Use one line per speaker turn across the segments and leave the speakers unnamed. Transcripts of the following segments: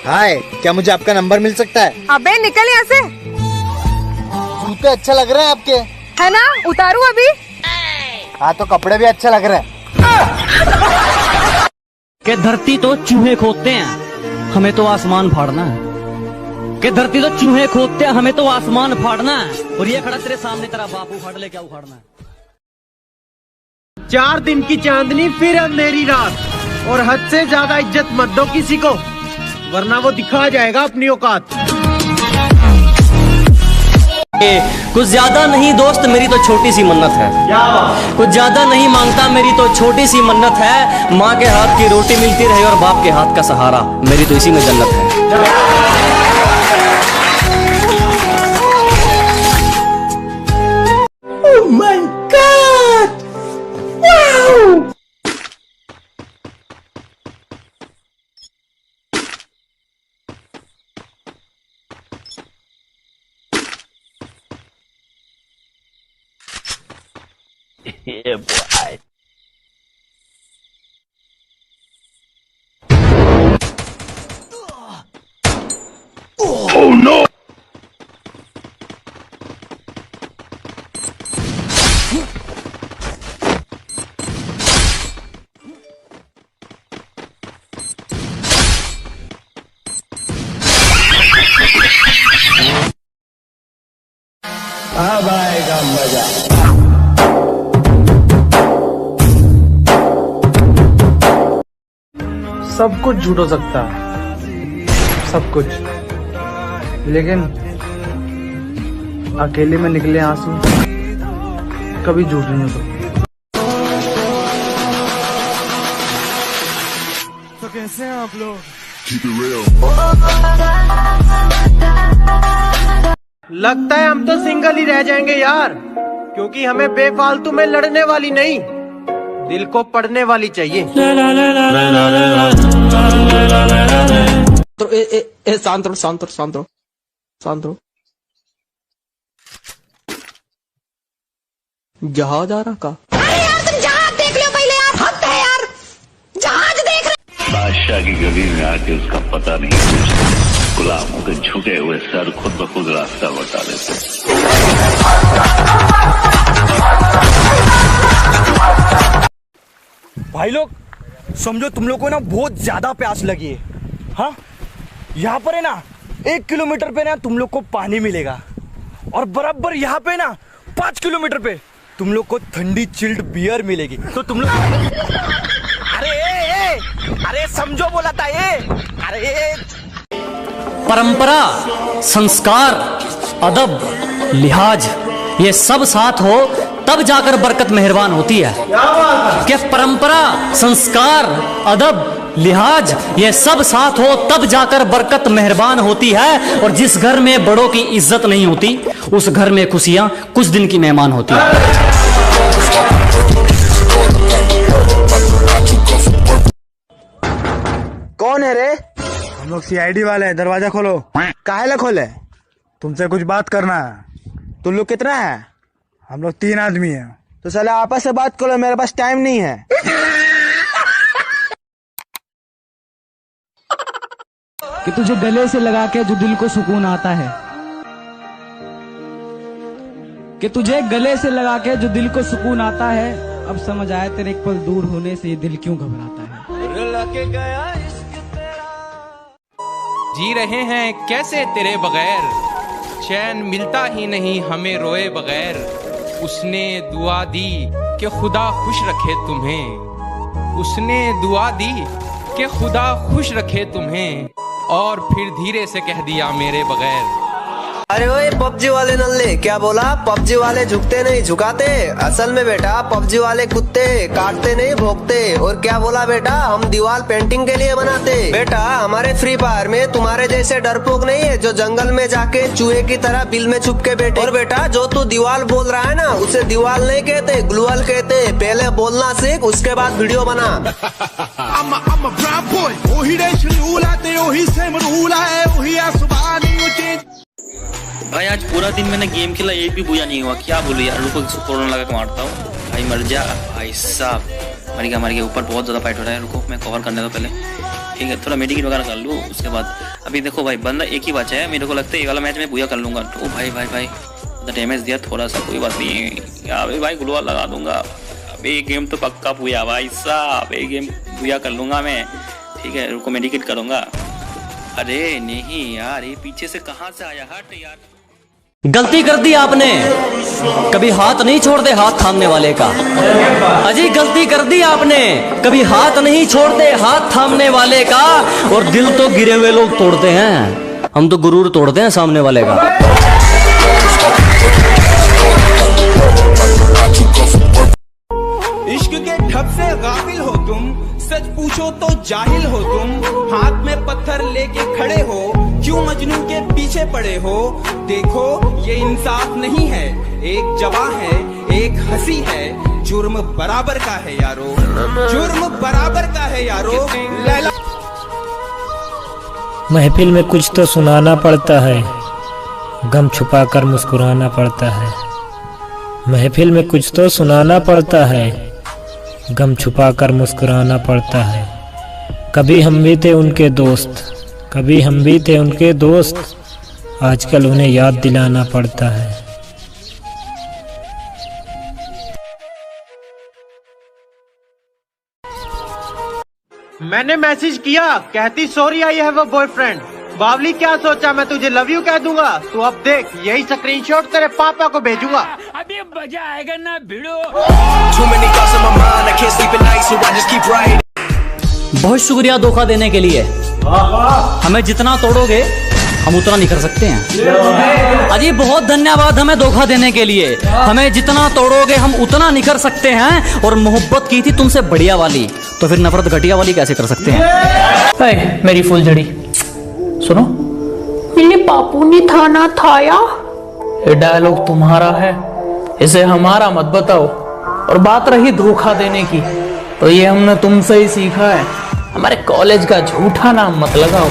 हाय, क्या मुझे आपका नंबर मिल सकता है?
अबे निकल यहाँ से।
जूते अच्छा लग रहे हैं आपके।
है ना, उतारू अभी?
हाँ तो कपड़े भी अच्छा लग रहे हैं।
कि धरती तो चूहे खोदते हैं, हमें तो आसमान फाड़ना है। कि धरती तो चूहे खोदते हैं, हमें तो आसमान फाड़ना है। और ये खड़ा तेरे सामने तेरा बापू फाड़ ले, क्या उखाड़ना है?
4 दिन की चांदनी फिर अंधेरी रात, और हद से ज्यादा इज्जत मत दो किसी को, वरना वो दिखा जाएगा अपनी औकात।
कुछ ज्यादा नहीं दोस्त, मेरी तो छोटी सी मन्नत है। कुछ ज्यादा नहीं मांगता, मेरी तो छोटी सी मन्नत है। माँ के हाथ की रोटी मिलती रहे और बाप के हाथ का सहारा, मेरी तो इसी में जन्नत है।
Oh my God! Wow!
Yeah, boy. Oh no!
अब आएगा मजा। सब कुछ झूठ हो सकता है, सब कुछ, लेकिन अकेले में निकले आंसू कभी झूठ नहीं हो सकते। तो कैसे हैं आप लोग? लगता है हम तो सिंगल ही रह जाएंगे यार, क्योंकि हमें बेफालतू में लड़ने वाली नहीं, दिल को पढ़ने वाली चाहिए।
शांत रहो। जहाज आ रहा का?
अरे यार तुम जहाज देख लो पहले, आप हद है यार, जहाज देख रहे।
बादशाह की गली में आके उसका पता नहीं पूछता, गुलामों के झुके हुए सर खुद ब खुद रास्ता बता देते।
भाई लोग समझो, तुम लोग को ना बहुत ज्यादा प्यास लगी है। हाँ, यहाँ पर है ना 1 किलोमीटर पे ना तुम लोग को पानी मिलेगा, और बराबर यहाँ पे ना 5 किलोमीटर पे तुम लोग को ठंडी चिल्ड बियर मिलेगी। तो तुम लोग अरे समझो बोला था ये। अरे
परंपरा, संस्कार, अदब, लिहाज, ये सब साथ हो तब जाकर बरकत मेहरबान होती है। क्या परंपरा, संस्कार, अदब, लिहाज, ये सब साथ हो तब जाकर बरकत मेहरबान होती है। और जिस घर में बड़ों की इज्जत नहीं होती, उस घर में खुशियां कुछ दिन की मेहमान होती है।
कौन है रे? हम लोग CID वाले हैं, दरवाजा खोलो। काहे ला खोले? तुमसे कुछ बात करना है। तुम लोग कितना है? हम लोग 3 आदमी हैं। तो साला आपस से बात करो, मेरे पास टाइम नहीं है।
कि तुझे गले से लगा के जो दिल को सुकून आता है, कि तुझे गले से लगा के जो दिल को सुकून आता है, अब समझ आया तेरे एक पल दूर होने से ये दिल क्यों घबराता है।
जी रहे हैं कैसे तेरे बगैर, चैन मिलता ही नहीं हमें रोए बगैर। उसने दुआ दी कि खुदा खुश रखे तुम्हें, उसने दुआ दी कि खुदा खुश रखे तुम्हें, और फिर धीरे से कह दिया मेरे बगैर।
अरे ओए पबजी वाले नल्ले, क्या बोला? पबजी वाले झुकते नहीं झुकाते, असल में बेटा पबजी वाले कुत्ते काटते नहीं भोंकते। और क्या बोला बेटा? हम दीवार पेंटिंग के लिए बनाते। बेटा हमारे फ्री फायर में तुम्हारे जैसे डरपोक नहीं है जो जंगल में जाके चूहे की तरह बिल में छुप के बैठे। और बेटा जो तू दीवार बोल रहा है ना, उसे दीवार नहीं कहते, ग्लूअल कहते। पहले बोलना सीख, उसके बाद वीडियो बना।
भाई आज पूरा दिन मैंने गेम खेला, एक भी बुया नहीं हुआ। क्या बोलूं यार, रुको कोरोना लगा के मारता हूँ। भाई मर जा भाई साहब, मर गया ऊपर बहुत ज्यादा फाइट हो रहा है। रुको मैं कवर करने दो पहले। ठीक है, थोड़ा मेडिकेट वगैरह कर लूँ उसके बाद। अभी देखो भाई बंदा एक ही बचा है, मेरे को लगता है ये वाला मैच में बुया कर लूँगा। तो भाई भाई भाई डैमेज दिया थोड़ा सा, कोई बात नहीं। अभी भाई ग्लूवाल लगा दूंगा। अभी ये गेम तो पक्का बुया भाई साहब, ये गेम बुया कर लूँगा मैं। ठीक है, रुको मेडिकेट करूँगा। अरे नहीं यार, ये पीछे से कहाँ से आया? हट यार,
गलती कर दी आपने, कभी हाथ नहीं छोड़ते हाथ थामने वाले का। अजी गलती कर दी आपने, कभी हाथ नहीं छोड़ते हाथ थामने वाले का। और दिल तो गिरे हुए लोग तोड़ते हैं, हम तो गुरूर तोड़ते हैं सामने वाले का।
इश्क के ठप से गाफिल हो तुम, सच पूछो तो जाहिल हो तुम। हाथ में पत्थर लेके खड़े हो, क्यों मजनू के पीछे पड़े हो? देखो ये इंसाफ नहीं है, एक जवां है एक हंसी है। जुर्म बराबर का है यारो, जुर्म बराबर का है यारो। लैला
महफिल में कुछ तो सुनाना पड़ता है, गम छुपाकर मुस्कुराना पड़ता है। महफिल में कुछ तो सुनाना पड़ता है, गम छुपाकर मुस्कुराना पड़ता है। कभी हम भी थे उनके दोस्त, कभी हम भी थे उनके दोस्त, आजकल उन्हें याद दिलाना पड़ता है।
मैंने मैसेज किया, कहती sorry I have a boyfriend. बावली क्या सोचा मैं तुझे लव यू कह दूंगा? तू अब देख, यही स्क्रीनशॉट तेरे पापा को भेजूंगा।
अभी मजा आएगा ना भिड़ो।
बहुत शुक्रिया धोखा देने के लिए। हमें जितना तोड़ोगे हम उतना निखर सकते हैं। अजी बहुत धन्यवाद हमें धोखा देने के लिए। हमें जितना तोड़ोगे हम उतना निखर सकते हैं। और मोहब्बत की थी तुमसे बढ़िया वाली, तो फिर नफरत घटिया वाली कैसे कर सकते हैं?
मेरी फुलझड़ी सुनो,
मेरे बापू ने थाना थाया।
ये डायलॉग तुम्हारा है, इसे हमारा मत बताओ। और बात रही धोखा देने की, तो ये हमने तुमसे ही सीखा है। हमारे कॉलेज का झूठा नाम मत लगाओ।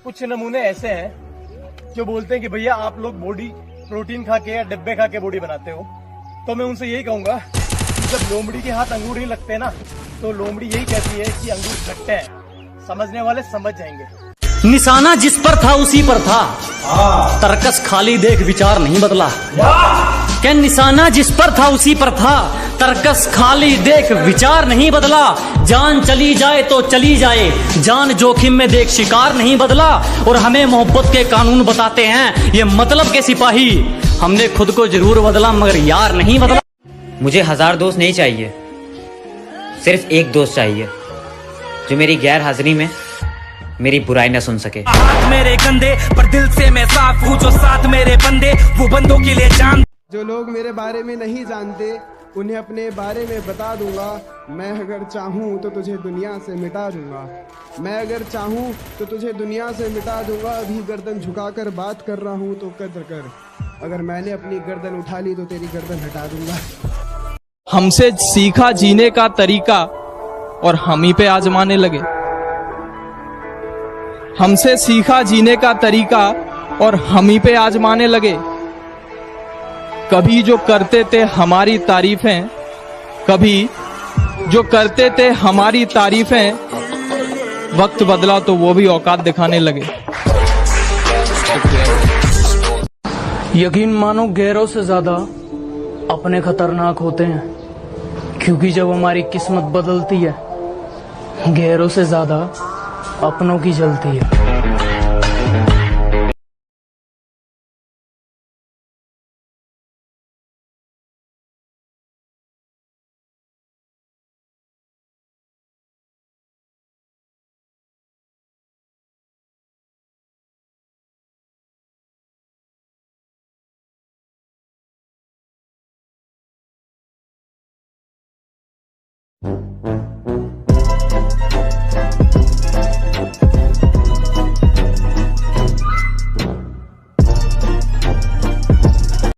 कुछ नमूने ऐसे हैं जो बोलते हैं कि भैया आप लोग बॉडी प्रोटीन खा के या डिब्बे खा के बॉडी बनाते हो। तो मैं उनसे यही कहूंगा कि जब लोमड़ी के हाथ अंगूर नहीं लगते ना, तो लोमड़ी यही कहती है कि अंगूर खट्टे हैं। समझने वाले समझ जाएंगे।
निशाना जिस पर था उसी पर था, तरकस खाली देख विचार नहीं बदला। क्या निशाना जिस पर था उसी पर था, तरकस खाली देख विचार नहीं बदला। जान चली जाए तो चली जाए, जान जोखिम में देख शिकार नहीं बदला। और हमें मोहब्बत के कानून बताते हैं ये मतलब के सिपाही। हमने खुद को जरूर बदला मगर यार नहीं बदला।
मुझे 1000 दोस्त नहीं चाहिए, सिर्फ एक दोस्त चाहिए जो मेरी गैर हाजिरी में मेरी बुराई न सुन सके।
हाथ मेरे गंदे पर दिल से मैं साफ हूँ, जो साथ मेरे बंदे वो बंदों के लिए जान।
जो लोग मेरे बारे में नहीं जानते उन्हें अपने बारे में बता दूंगा। मैं अगर चाहूँ तो तुझे दुनिया से मिटा दूंगा। मैं अगर चाहूँ तो तुझे दुनिया से मिटा दूंगा। अभी गर्दन झुकाकर बात कर रहा हूँ तो कद्र कर। अगर मैंने अपनी गर्दन उठा ली तो तेरी गर्दन हटा दूंगा।
हमसे सीखा जीने का तरीका और हम ही पे आजमाने लगे। हमसे सीखा जीने का तरीका और हम ही पे आजमाने लगे। कभी जो करते थे हमारी तारीफें, कभी जो करते थे हमारी तारीफें, वक्त बदला तो वो भी औकात दिखाने लगे।
यकीन मानो गैरों से ज्यादा अपने खतरनाक होते हैं, क्योंकि जब हमारी किस्मत बदलती है गैरों से ज्यादा अपनों की जलती है।